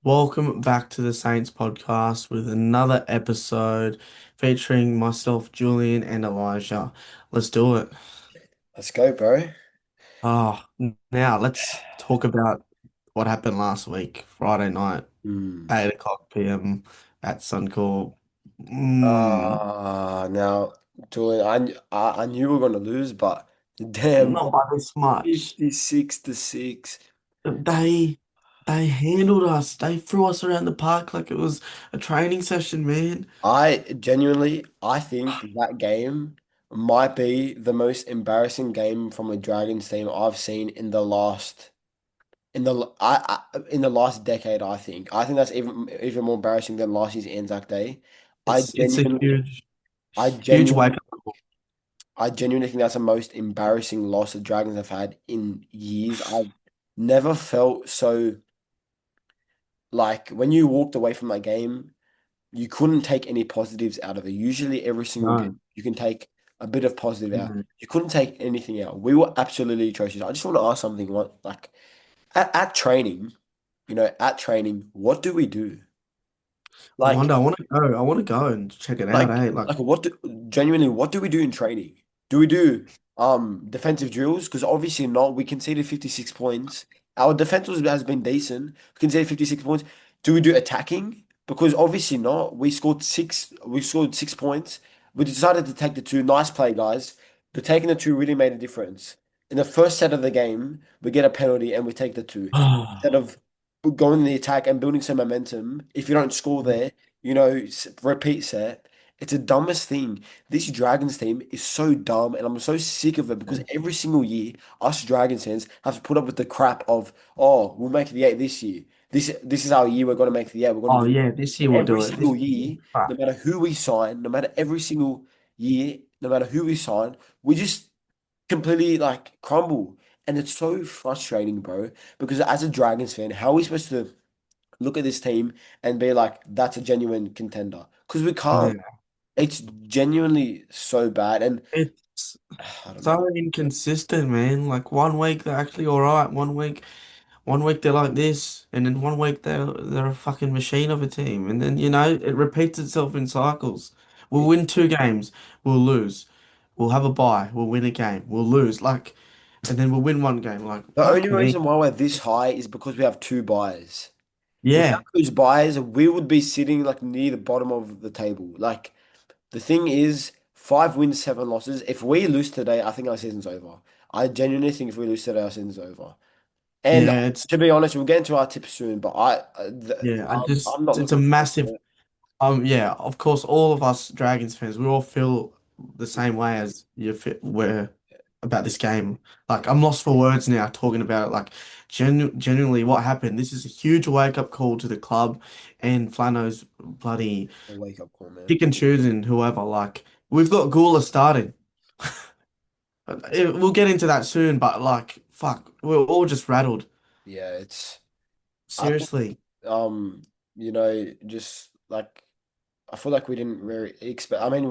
Welcome back to the Saints podcast with another episode featuring myself, Julian, and Elijah. Let's do it. Let's go, bro. Now let's talk about what happened last week, Friday night, Hmm. 8 o'clock p.m. at Suncorp. Mm, Now, Julian, I knew we were gonna lose, but damn, not by this much. 56-6. They they handled us. They threw us around the park like it was a training session, man. I think that game might be the most embarrassing game from a Dragons team I've seen in the last in the last decade. I think that's even more embarrassing than last year's Anzac Day. I It's a genuinely, I huge wake genuinely up call. I genuinely think that's the most embarrassing loss the Dragons have had in years. I've never felt so like when you walked away from that game, you couldn't take any positives out of it. Usually, every single game, No. you can take a bit of positive out. Mhm. You couldn't take anything out. We were absolutely atrocious. I just want to ask something. What like at training, at training, what do we do? I wonder. Like I want to go. I want to go and check it out. Like, genuinely, what do we do in training? Do we do defensive drills? Because obviously not. We conceded 56 points. Our defense has been decent. We conceded 56 points. Do we do attacking? Because obviously not. We scored 6 points. We decided to take the two. Nice play, guys. But taking the two really made a difference. In the first set of the game, we get a penalty and we take the two. Instead of going in the attack and building some momentum, if you don't score there, repeat set. It's the dumbest thing. This Dragons team is so dumb, and I'm so sick of it because every single year, us Dragons fans have to put up with the crap of, oh, we'll make the eight this year. This is our year. We're going to make the eight. We're going oh to do yeah, this year it. we'll Every do it. This single year. year, no Fuck. matter who we sign, no matter every single year, no matter who we sign, we just completely like crumble, and it's so frustrating, bro. Because as a Dragons fan, how are we supposed to look at this team and be like, that's a genuine contender? Because we can't. Yeah. It's genuinely so bad. And It's I don't know. so inconsistent, man. Like one week they're actually all right. One week they're like this, and then one week they're a fucking machine of a team, and then it repeats itself in cycles. We'll It, win two games, we'll lose. We'll have a bye, we'll win a game, we'll lose. Like, and then we'll win one game. Like, the only fuck me. reason why we're this high is because we have two buys. Without Yeah, those buys, we would be sitting like near the bottom of the table. Like the thing is, 5 wins, 7 losses. If we lose today, I think our season's over. I genuinely think if we lose today, our season's over. And yeah. It's to be honest, we'll get into our tips soon, but yeah. I just I'm not it's a looking forward massive. to it. Yeah, of course, all of us Dragons fans, we all feel the same way as you feel we're about this game. Like, I'm lost for words now talking about it. Like, genuinely, what happened? This is a huge wake-up call to the club and Flano's bloody A wake up call, man. pick and choosing whoever. Like, we've got Gula starting. We'll get into that soon, but like, fuck, we're all just rattled. Yeah, it's. I think Seriously. just like I feel like we didn't really expect. I mean,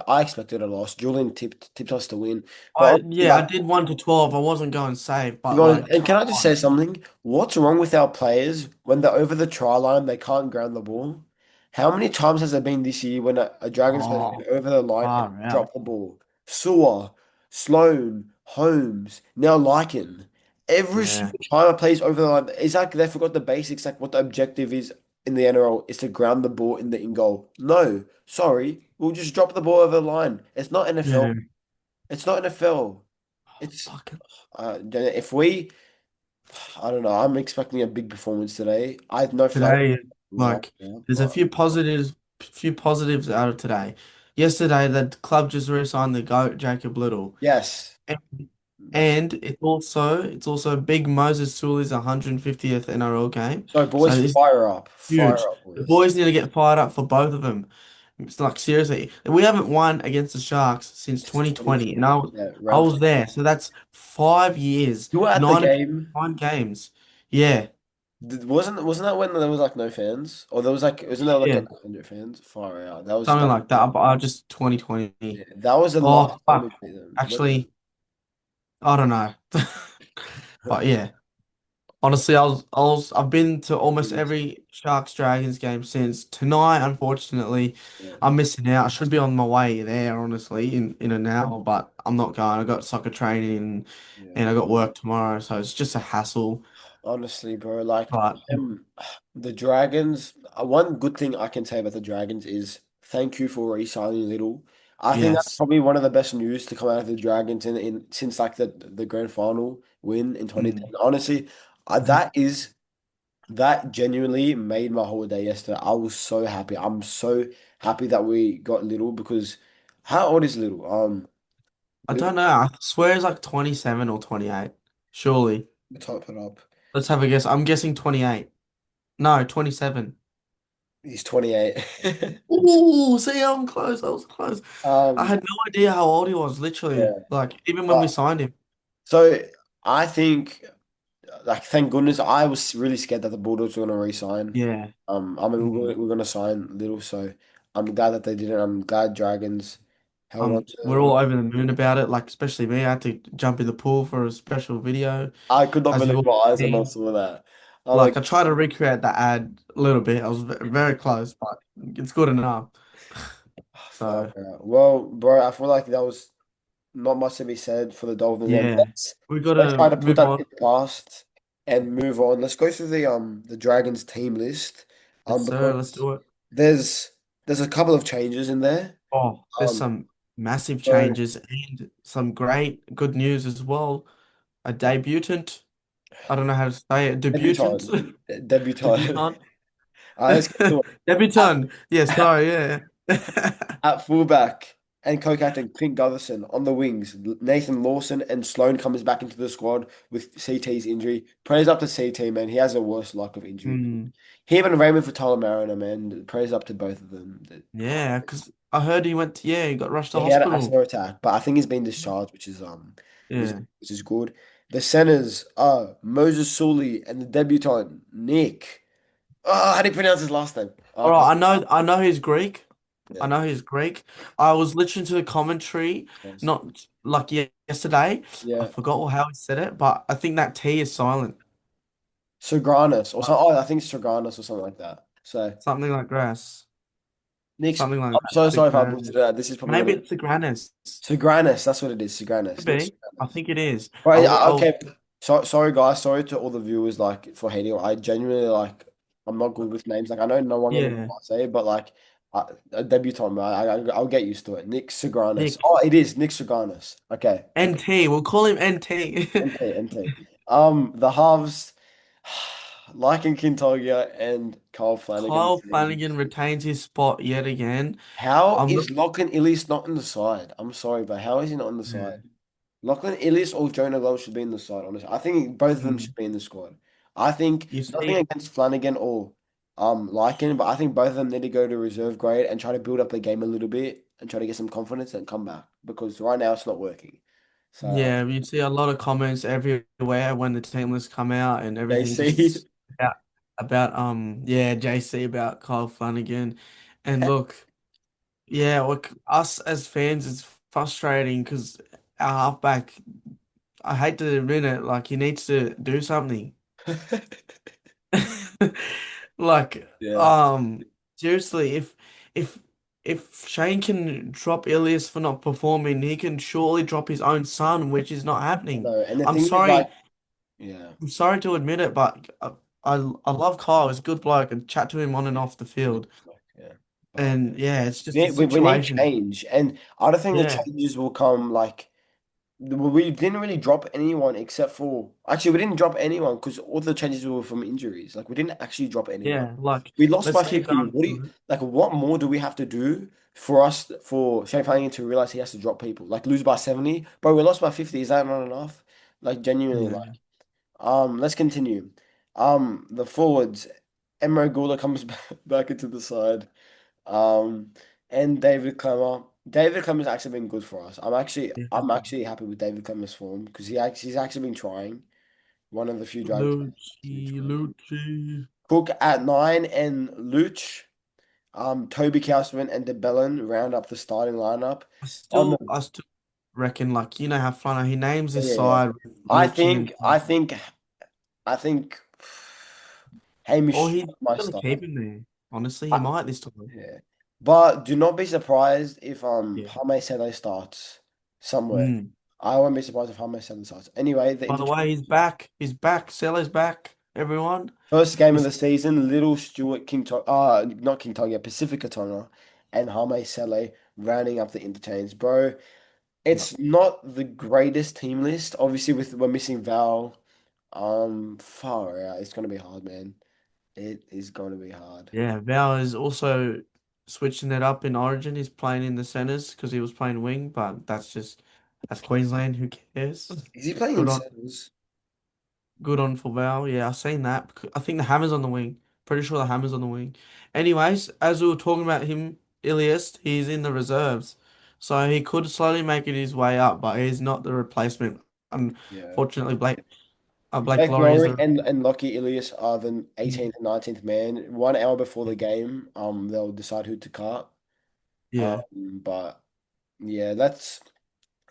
I expected a loss. Julian tipped us to win, but honestly, I like, did 1 to 12. I wasn't going safe, to but be honest, like, and come can I just say on. something? What's wrong with our players when they're over the try line, they can't ground the ball? How many times has there been this year when a Dragons player's been Oh, over the line and far out. dropped the ball? Sewer, Sloan, Holmes, now Lycan. Every Yeah. single time a player's over the line, it's like they forgot the basics, like what the objective is in the NRL is to ground the ball in the in goal. No, sorry, we'll just drop the ball over the line. It's not NFL. Yeah. It's not NFL. It's Fucking if we. I don't know. I'm expecting a big performance today. I have no flag today, right like, now, there's a but few positives out of today. Yesterday, the club just re-signed the GOAT, Jacob Little. yes, And, that's and it's also Big Moses Suli's 150th NRL game. so So boys, it's fire huge. up, The boys. boys need to get fired up for both of them. It's like seriously, we haven't won against the Sharks since It's 2020, and 2020. Yeah, I round was three. there. So that's 5 years, You were at the nine game. nine games. Yeah, Wasn't that when there was like no fans, or there was like wasn't there like yeah. 100 fans? Far out. That was Something that. like that, but just 2020. Yeah, that was the Oh, last time we fuck. played them. Actually, I don't know. But yeah. Honestly, I've been to almost Yes. every Sharks Dragons game since tonight. Unfortunately, Yeah. I'm missing out. I should be on my way there, honestly, in an hour, but I'm not going. I got soccer training Yeah. and I got work tomorrow, so it's just a hassle. Honestly, bro, like But the Dragons, one good thing I can say about the Dragons is thank you for re-signing Little. I think that's yes, probably one of the best news to come out of the Dragons in since like the grand final win in 2010. mm, Honestly, mhm. that genuinely made my whole day yesterday. I was so happy. I'm so happy that we got Little because how old is Little? I Little, don't know. I swear it's like 27 or 28. Surely. type it up. Let's have a guess. I'm guessing 28. No, 27. He's 28. Ooh, see, I'm close. I was close. I Um, had no idea how old he was, literally. yeah. Like, even when we But signed him. so I think, like, thank goodness, I was really scared that the Bulldogs were going to re-sign. Yeah. I mean, Mm. we're going to sign Little, so I'm glad that they didn't. I'm glad Dragons held on We're to. all over the moon about it. Like, especially me. I had to jump in the pool for a special video, I could not as believe you my all eyes when I seen. saw that. I'm Like, like, I tried to recreate the ad a little bit. I was very close, but it's good enough. fuck. So, Well, bro, I feel like that was not much to be said for the Dolphins game. yeah, we Let's gotta try to put move that on. in the past and move on. Let's go through the Dragons team list. Yes, sir. Let's Because do it. there's there's a couple of changes in there. Oh, there's Um, some massive so changes and some great good news as well. A debutant. I don't know how to say it. Debutant. debutant, debutant. Debutant. Let's get to it. Debutant. Yeah, sorry, yeah. At fullback and co-captain Clint Gutherson on the wings. Nathan Lawson and Sloan comes back into the squad with CT's injury. Praise up to CT, man. He has the worst luck of injury. Hmm. Him and Raymond for Tyler Mariner, man. Praise up to both of them. Yeah, because I heard he went to, yeah, he got rushed to Yeah, he had an hospital. accident attack, but I think he's been discharged, which, Yeah. which is good. The centers are Moses Sully and the debutant Nick. Oh, how do you pronounce his last name? Oh, All I right, can't. I know he's Greek. I Yeah. know he's Greek. I was listening to the commentary, Yes. not like yesterday. I Yeah. forgot how he said it, but I think that T is silent. Sogranis or something. Oh, I think it's Sogranis or something like that. So Something like grass. Nick's. Something like I'm that. so sorry if I butchered Sigran. it out. This is probably Maybe gonna it's Sigranus. Sogranis. That's what it is. Could Sogranis. Nick be. I Sogranis. think it is. Right. I'll Okay. So sorry, guys. Sorry to all the viewers, like for hating. I genuinely like. I'm not good with names. Like I know no one gonna yeah. say it, but like a debutant, man. I'll get used to it. Nick Sogranis. Nick. Oh, it is Nick Sogranis. Okay. Okay. NT. We'll call him NT. NT. NT. The halves, like in Kintogia and Kyle Flanagan. Kyle Flanagan retains his spot yet again. How I'm is not. Lachlan Illis not in the side? I'm sorry, but how is he not on the side? Yeah. Lachlan Illis or Jonah Lowe should be in the side, honestly. I think both of them Mm. should be in the squad. I think You nothing see, against Flanagan or Lycan, but I think both of them need to go to reserve grade and try to build up the game a little bit and try to get some confidence and come back because right now it's not working. So yeah, you'd see a lot of comments everywhere when the team lists come out and everything JC, just about yeah, JC about Kyle Flanagan. And look, yeah, look, us as fans, it's frustrating because our halfback, I hate to admit it, like he needs to do something. Like, yeah, seriously, if if Shane can drop Ilias for not performing, he can surely drop his own son, which is not I happening. know. And the I'm thing is, like, sorry, yeah, I'm sorry to admit it, but I love Kyle. He's a good bloke and chat to him on and off the field. yeah. But And yeah, it's just a we need situation. change, and I don't think the Yeah, changes will come like. We didn't really drop anyone except for actually we didn't drop anyone because all the changes were from injuries. Like we didn't actually drop anyone. yeah. Like, We lost let's by keep 50. going What do you through it. like? What more do we have to do for us for Shane Flanagan to realize he has to drop people? Like lose by 70, bro. We lost by 50. Is that not enough? Like genuinely, Yeah. like let's continue. The forwards, Emre Gula comes back into the side. Um, and David Clemmer. David Clemmer's actually been good for us. Yeah. I'm actually happy with David Clemmer's form because he's actually been trying. One of the few drag to be Lucci, trying. Lucci. Cook at nine and Luch, Toby Castleman and DeBellin round up the starting lineup. On the I still reckon, like, you know how Flano, he names his yeah, yeah. side with Lucci and I think I think Or Hamish he's might gonna start. keep him there. Honestly, he I, might this time. yeah. But do not be surprised if Yeah. Hame Sele starts somewhere. Mm. I won't be surprised if Hame Sele starts. Anyway, By the way, he's back. He's back. Sellers back. Everyone. first game of He's the season, Little Stewart King not King Tonga, Pacifica Tonga, and Hame Sele rounding up the interchange. Bro, yeah. it's not the greatest team list. Obviously, with we're missing Val. Far out. It's gonna be hard, man. It is gonna be hard. Yeah. Val is also switching it up in Origin. He's playing in the centers because he was playing wing, but that's Queensland. Who cares? Is he playing in Good on. centers? Good on for Val. Yeah, I've seen that. I think the hammer's on the wing. Pretty sure the hammer's on the wing. Anyways, as we were talking about him, Ilias, he's in the reserves. So he could slowly make it his way up, but he's not the replacement. Yeah. Unfortunately, Blake Blake Laurie is Lowry the and Lockie Ilias are the 18th and 19th man. 1 hour before the game, they'll decide who to cut. yeah. But yeah, let's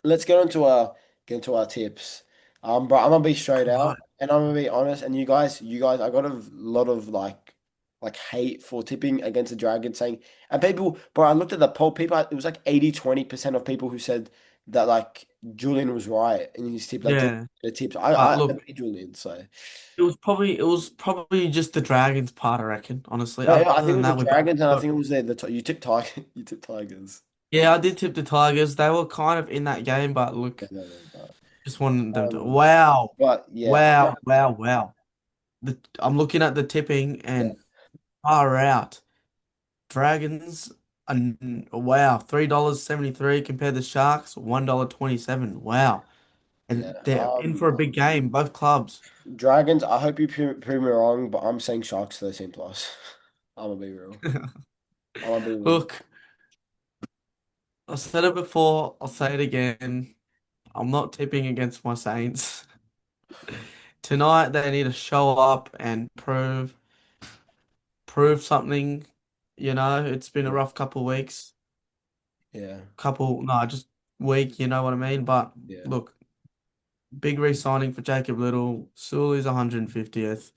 get into our tips. But I'm gonna be straight out Alright. and I'm gonna be honest. And you guys, I got a lot of like hate for tipping against the Dragons, saying and people. But I looked at the poll. People, it was like 80-20% of people who said that like Julian was right in his tip. Like Julian Yeah. the tips. But I look, beat Julian, so. it was probably just the Dragons part, I reckon, honestly. No, Other I think it than was the that, we both Dragons, and I got think it was you tipped Tiger. You tipped Tigers. yeah, I did tip the Tigers. They were kind of in that game, but Yeah, look, no, no, but just wanted them to um, wow. but yeah, Wow, wow, wow. I'm looking at the tipping yeah, and far out. Dragons, wow, $3.73 compared to Sharks, $1.27. Wow. yeah. And they're in for a big game, both clubs. Dragons. I hope you prove me wrong, but I'm saying Sharks 13 plus. I'm gonna be real. I'm gonna be real. Look, I said it before, I'll say it again. I'm not tipping against my Saints. Tonight they need to show up and prove something. It's been a Yeah, rough couple of weeks. yeah, No, just week, you know what I mean? But yeah. look, big re-signing for Jacob Little. Sewell is 150th.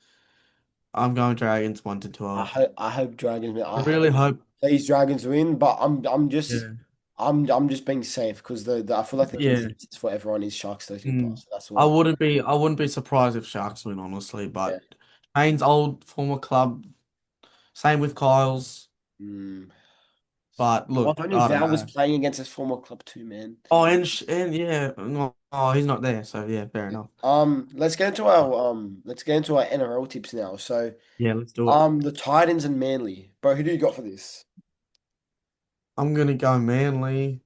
I'm going Dragons 1 to I 12. hope I hope Dragons win. I I really hope hope. these Dragons win, but I'm just Yeah. I'm just being safe because I feel like the Yeah. consensus for everyone is Sharks 13 Mm. plus. That's I what. wouldn't be I wouldn't be surprised if Sharks win, honestly. Yeah. But Payne's old former club, same with Kyle's. Mm. But Well, look, if only I don't Val was know. playing against his former club too, man. Oh, and yeah, no, oh, he's not there, so yeah, fair Yeah. enough. Let's get into our NRL tips now. So, Yeah, let's do it. the Titans and Manly. Bro, who do you got for this? I'm gonna go Manly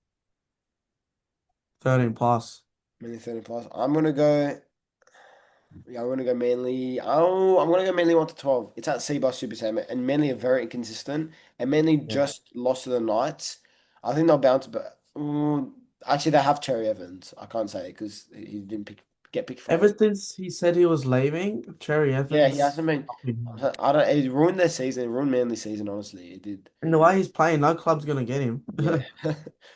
13 plus. Manly 13 plus. I'm gonna go Manly. Oh, I'm gonna go Manly 1 to 12. It's at Seabus Super Sam, and Manly are very inconsistent. And Manly Yeah. just lost to the Knights. I think they'll bounce back. Actually, they have Cherry Evans. I can't say it because he didn't get picked Ever Friday. since he said he was leaving, Cherry Yeah, he Evans, hasn't been. in I don't. It ruined their season. It ruined Manly season. Honestly, it did. the way he's playing, no club's gonna get him. Yeah,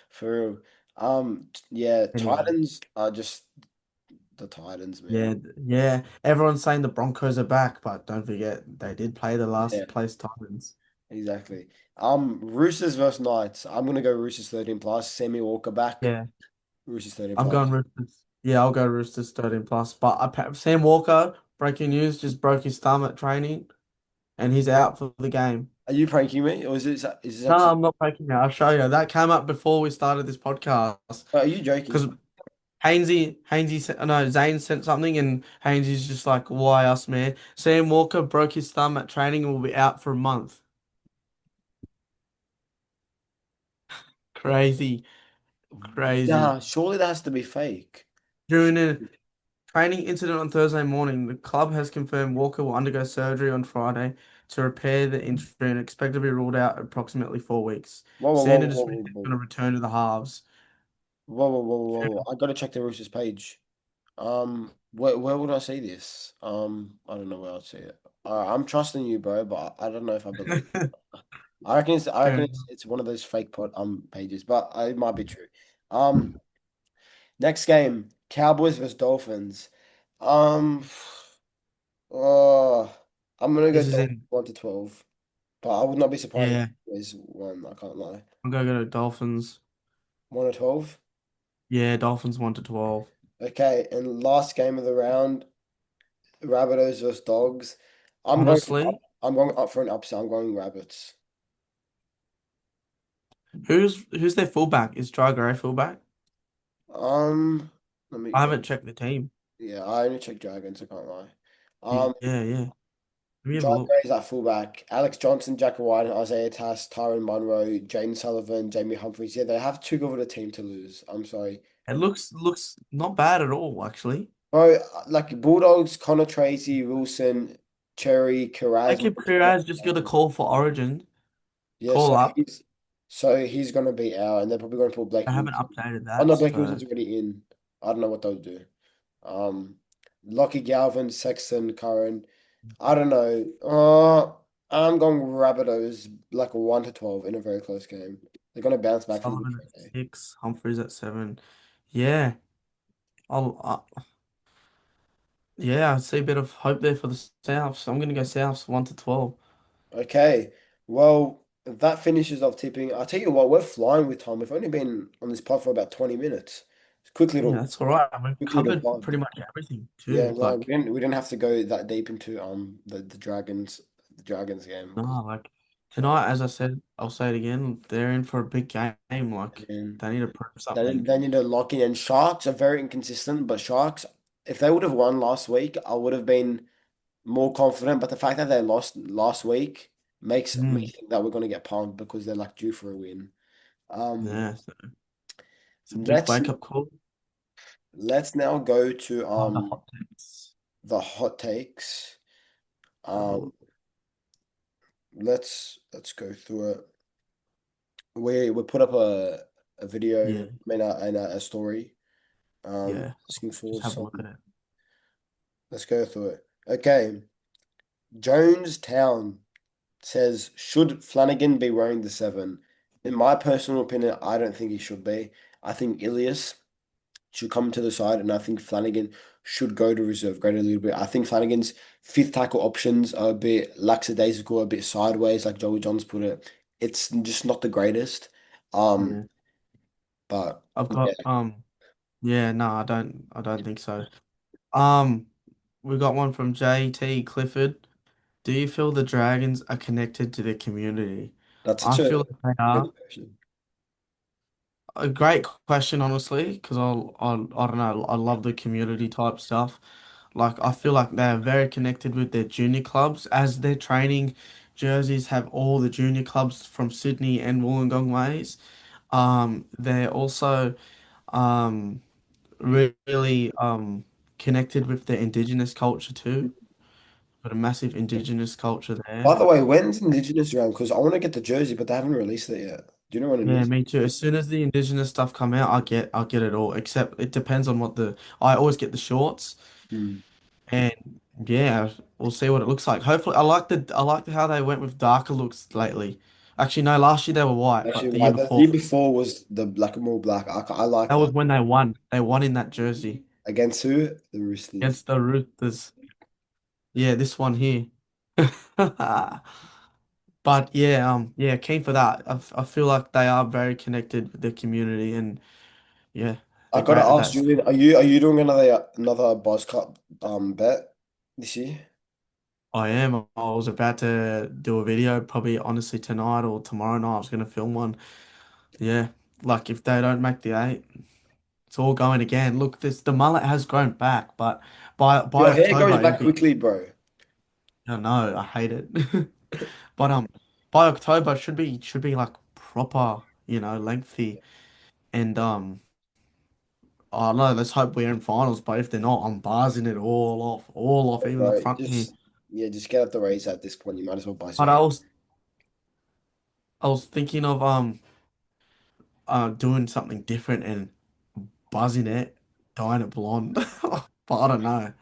for real. Yeah. Anyway, Titans are just the Titans, man. yeah, yeah. Everyone's saying the Broncos are back, but don't forget they did play the Yeah, last place Titans. exactly. Roosters versus Knights. I'm gonna go Roosters 13 plus. Sammy Walker back. Yeah, Roosters 13 I'm plus. going Roosters. Yeah, I'll go Roosters 13 plus. But Sam Walker, breaking news, just broke his thumb at training, and he's out for the game. Are you pranking me, or is this No, actually? I'm not breaking it. I'll show you. That came up before we started this podcast Are you joking? because Hainsey sent, no, Zane sent something, and Hainsey's just like, "Why us, man?" Sam Walker broke his thumb at training and will be out for a month. Crazy, crazy. Nah, surely that has to be fake. During a training incident on Thursday morning, the club has confirmed Walker will undergo surgery on Friday to repair the injury and expect to be ruled out approximately 4 weeks. Whoa, whoa, whoa, Sanders whoa, Smith whoa, is whoa, going to return to the halves. whoa, whoa, whoa, whoa, whoa. I gotta check the Roosters page. Where would I see this? I don't know where I'd see it. I'm trusting you, bro, but I don't know if I believe. I reckon it's I Fair reckon it's, enough. it's one of those fake pages, but it might be true. Um, Next game, Cowboys versus Dolphins. Um, Oh, I'm gonna go This is Dolphins in 1-12, but I would not be surprised if yeah. there's one. I can't lie. I'm gonna go to Dolphins. 1-12. Yeah, Dolphins 1-12. Okay, and last game of the round, Rabbitohs versus Dogs. I'm going up. Honestly, I'm going up for an upset. I'm going Rabbits. who's their fullback? Is Dry Gray fullback? Um, Let me I go. haven't checked the team. Yeah, I only check Dragons. I can't lie. Yeah, Um, yeah. Let me have a Dry look. Gray's at fullback. Alex Johnson, Jack White, Isaiah Tass, Tyron Munro, Jane Sullivan, Jamie Humphries. Yeah, they have too good of a team to lose. I'm sorry. It looks not bad at all, actually. Bro, like Bulldogs, Connor Tracy, Wilson, Cherry, Carraz. Jacob Kiraz just got a call for Origin. Yeah, Call up. so he's gonna be out, and they're probably gonna put I Blake haven't Wilson. updated Oh that, no, Blake so Wilson's already in. I don't know what they'll do. Um, Lockie Galvin, Sexton, Curran. I don't know. I'm going Rabbitohs like 1-12 in a very close game. They're gonna bounce back from the Sullivan at Friday. 6, Humphries at 7. Yeah, I'll yeah, I see a bit of hope there for the Souths. I'm gonna go Souths 1-12. Okay, well that finishes off tipping. I'll tell you what, we're flying with time. We've only been on this pod for about 20 minutes. It's Yeah, that's all right. We've quickly to covered pod. pretty much everything Yeah, too. no, Like, we didn't have to go that deep into the Dragons game no, because like uh, tonight, as I said, I'll say it again. They're in for a big game. I Like, mean they need to prove something. they need to lock in. And Sharks are very inconsistent, but Sharks, if they would have won last week, I would have been more confident. But the fact that they lost last week makes me Mm, think that we're going to get punked because they're like due for a win. Um, yeah, so it's a big let's wake up call. let's now go to Oh, the hot takes. the hot takes. Have a Um, look. let's go through it. We put up a video, Yeah, I mean a story. yeah. Asking Just for have a some. look at it. Let's go through it. Okay, Jonestown says, should Flanagan be wearing the 7? In my personal opinion, I don't think he should be. I think Ilias should come to the side, and I think Flanagan should go to reserve grade a little bit. I think Flanagan's fifth tackle options are a bit lackadaisical, a bit sideways, like Joey Johns put it. It's just not the greatest. Um, Yeah, but I've yeah, got Yeah, no, I don't think so. Um, we got one from JT Clifford. Do you feel the Dragons are connected to the community? that's I such a feel like they good are. question. A great question, honestly, because I don't know, I love the community type stuff. Like I feel like they're very connected with their junior clubs as their training jerseys have all the junior clubs from Sydney and Wollongong ways. They're also um really connected with the indigenous culture too. Got a massive indigenous culture By there. the way, when's Indigenous around? Because I want to get the jersey, but they haven't released it yet. Do you know when it Yeah, is? me too. As soon as the indigenous stuff come out, I'll get it all. Except it depends on what the I always get the shorts Hmm. and yeah, we'll see what it looks like. Hopefully I like how they went with darker looks lately. Actually, no, last year they were white, but Actually, the year why the before year before was the black and more black. I like that was that. when they won. They won in that jersey Against who? The Roosters. against the Roosters. Yeah, this one here. But yeah, yeah, keen for that. I feel like they are very connected with the community, and yeah, I they're gotta great at ask that Julian, stuff. are you doing another Buzz Cup bet this year? I am. I was about to do a video, probably honestly tonight or tomorrow night. I was gonna film one. Yeah, like if they don't make the 8, it's all going again. Look, this the mullet has grown back, but by Your hair grows October it'll back be. quickly, bro. I know, I hate it. But by October it should be like proper, lengthy. And oh no, let's hope we're in finals. But if they're not, I'm buzzing it all off, Yeah, even the bro, front here. just get out the race at this point. You might as well buy some But hair. I was thinking of doing something different and buzzing it, dyeing it blonde. But I don't know.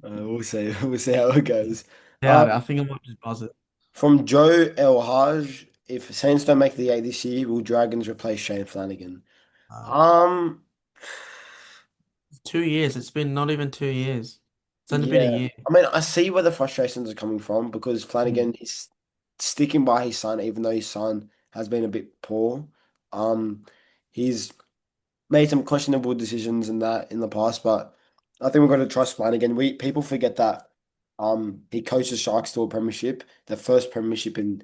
We'll see. We'll see how it goes. Yeah, I think I might just buzz it. From Joe El Haj, if Saints don't make the 8 this year, will Dragons replace Shane Flanagan? Uh, Um, 2 years. It's been not even 2 years. It's only been a Yeah. year. I mean, I see where the frustrations are coming from because Mm. Flanagan is sticking by his son, even though his son has been a bit poor. He's made some questionable decisions in that in the past, but I think we've got to trust Flanagan. We people forget that he coached the Sharks to a premiership, the first premiership in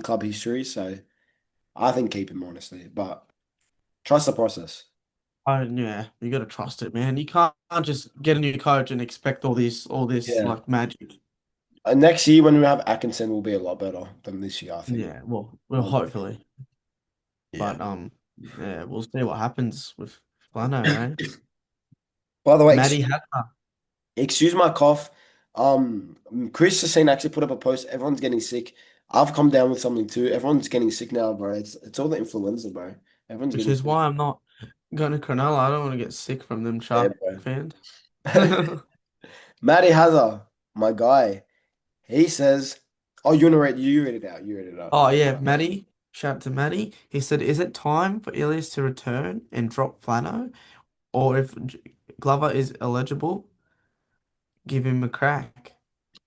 club history. So I think keep him honestly, but trust the process. Oh yeah, you gotta trust it, man. You can't just get a new coach and expect all this Yeah. like magic. Next year when we have Atkinson, will be a lot better than this year, I think. Yeah, well, Um, hopefully, yeah. but yeah, we'll see what happens with Flano, eh? By the way, Maddie Hatter. excuse my cough. Chris has seen actually put up a post. Everyone's getting sick. I've come down with something too. Everyone's getting sick now, bro. It's all the influenza, bro. Everyone's Which getting is sick. why I'm not going to Cronulla. I don't want to get sick from them Yeah, Shark bro. fans. Matty Hazard, my guy. He says, "Oh, you read it out. You read it out." Oh yeah, Maddie. Shout out to Maddie. He said, "Is it time for Ilias to return and drop Flano, or if Glover is eligible, give him a crack?"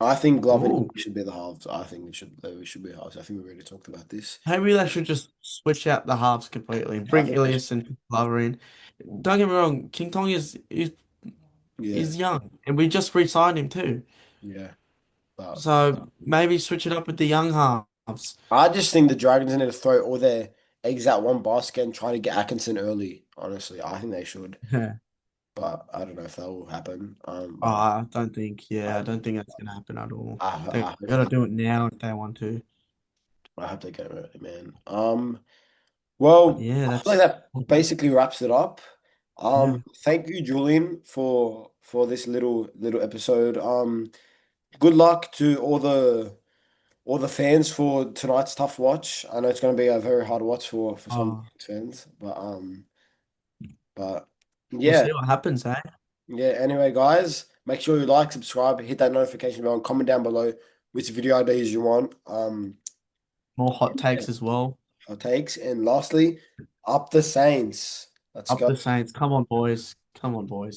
I think Glover Ooh, should be the halves. I think we should be halves. I think we already talked about this. maybe they should just switch out the halves completely and I bring think they should, Ilias and Glover in. Don't get me wrong, King Tong yeah, is young, and we just re-signed him too. yeah. But So maybe switch it up with the young halves. I just think the Dragons need to throw all their eggs out one basket and try to get Atkinson early. Honestly, I think they should, Yeah. but I don't know if that will happen. Oh, But I don't think, I, yeah, I don't think that's gonna happen at all. They I hope gotta do it now if they want to. I hope they get it early, man. But Well, yeah, I feel like that's that basically wraps it up. yeah. Thank you, Julian, for this little episode. Good luck to all the fans for tonight's tough watch. I know it's going to be a very hard watch for some Oh, fans, but we'll yeah, see what happens, eh? yeah. Anyway, guys, make sure you like, subscribe, hit that notification bell, and comment down below which video ideas you want. More hot Yeah, takes as well. our takes, and lastly, up the Saints. Let's Up go. the Saints. Come on, boys. Come on, boys.